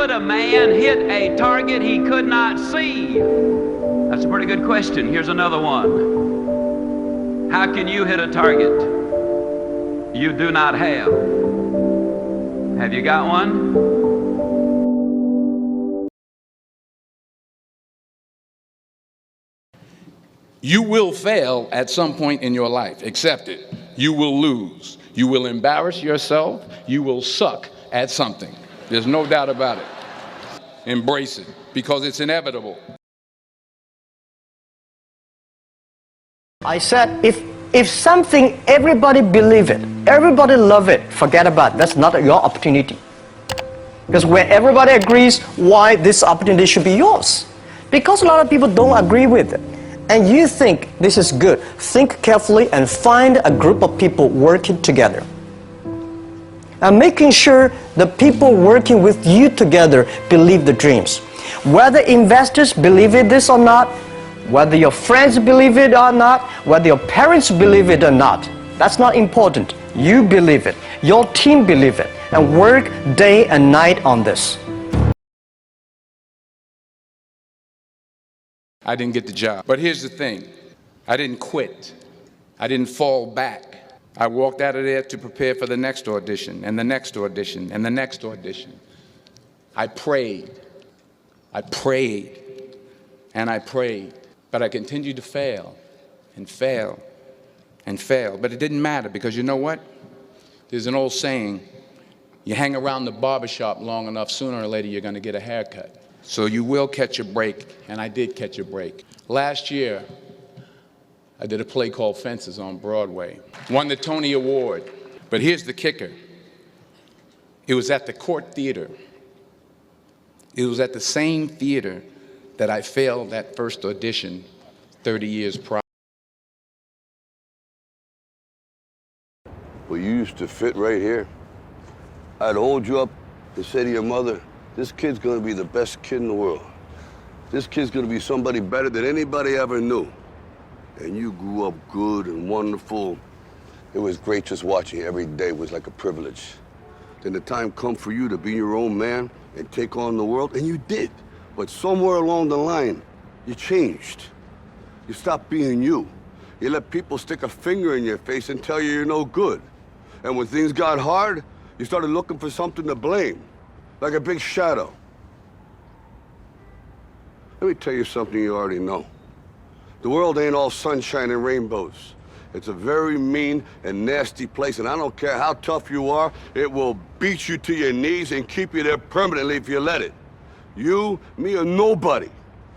could a man hit a target he could not see? That's a pretty good question. Here's another one. How can you hit a target you do not have? Have you got one? You will fail at some point in your life. Accept it. You will lose. You will embarrass yourself. You will suck at something. There's no doubt about it. Embrace it, because it's inevitable. I said, if something, everybody believe it, everybody love it, forget about it. That's not your opportunity. Because when everybody agrees, why this opportunity should be yours? Because a lot of people don't agree with it. And you think this is good. Think carefully and find a group of people working together. And making sure the people working with you together believe the dreams. Whether investors believe in this or not, whether your friends believe it or not, whether your parents believe it or not, that's not important. You believe it, your team believe it, and work day and night on this. I didn't get the job. But here's the thing. I didn't quit. I didn't fall back. I walked out of there to prepare for the next audition, and the next audition, and the next audition. I prayed. I prayed. And I prayed. But I continued to fail, and fail, and fail. But it didn't matter, because you know what? There's an old saying, you hang around the barbershop long enough, sooner or later you're going to get a haircut. So you will catch a break, and I did catch a break. Last year, I did a play called Fences on Broadway. Won the Tony Award. But here's the kicker. It was at the Court Theater. It was at the same theater that I failed that first audition 30 years prior. Well, you used to fit right here. I'd hold you up and say to your mother, this kid's gonna be the best kid in the world. This kid's gonna be somebody better than anybody ever knew. And you grew up good and wonderful. It was great just watching you every day. It was like a privilege. Then the time come for you to be your own man and take on the world, and you did. But somewhere along the line, you changed. You stopped being you. You let people stick a finger in your face and tell you you're no good. And when things got hard, you started looking for something to blame, like a big shadow. Let me tell you something you already know. The world ain't all sunshine and rainbows. It's a very mean and nasty place, and I don't care how tough you are, it will beat you to your knees and keep you there permanently if you let it. You, me, or nobody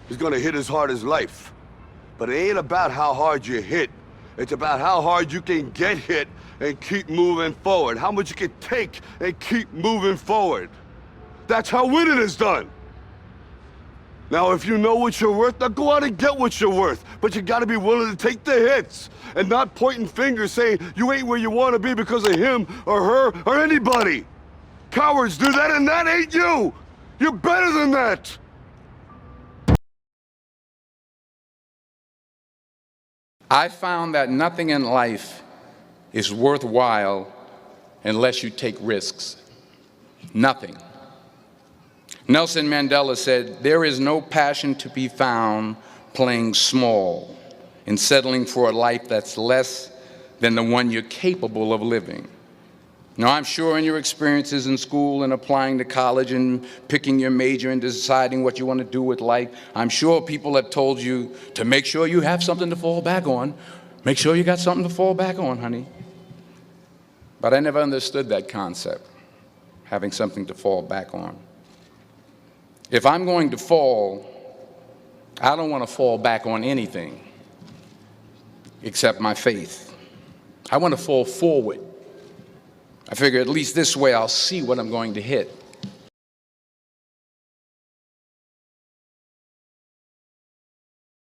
is gonna hit as hard as life. But it ain't about how hard you hit. It's about how hard you can get hit and keep moving forward. How much you can take and keep moving forward. That's how winning is done. Now, if you know what you're worth, now go out and get what you're worth. But you gotta be willing to take the hits and not pointing fingers saying you ain't where you wanna be because of him or her or anybody. Cowards do that, and that ain't you. You're better than that. I found that nothing in life is worthwhile unless you take risks. Nothing. Nelson Mandela said, there is no passion to be found playing small and settling for a life that's less than the one you're capable of living. Now, I'm sure in your experiences in school and applying to college and picking your major and deciding what you want to do with life, I'm sure people have told you to make sure you have something to fall back on. Make sure you got something to fall back on, honey. But I never understood that concept, having something to fall back on. If I'm going to fall, I don't want to fall back on anything except my faith. I want to fall forward. I figure at least this way I'll see what I'm going to hit.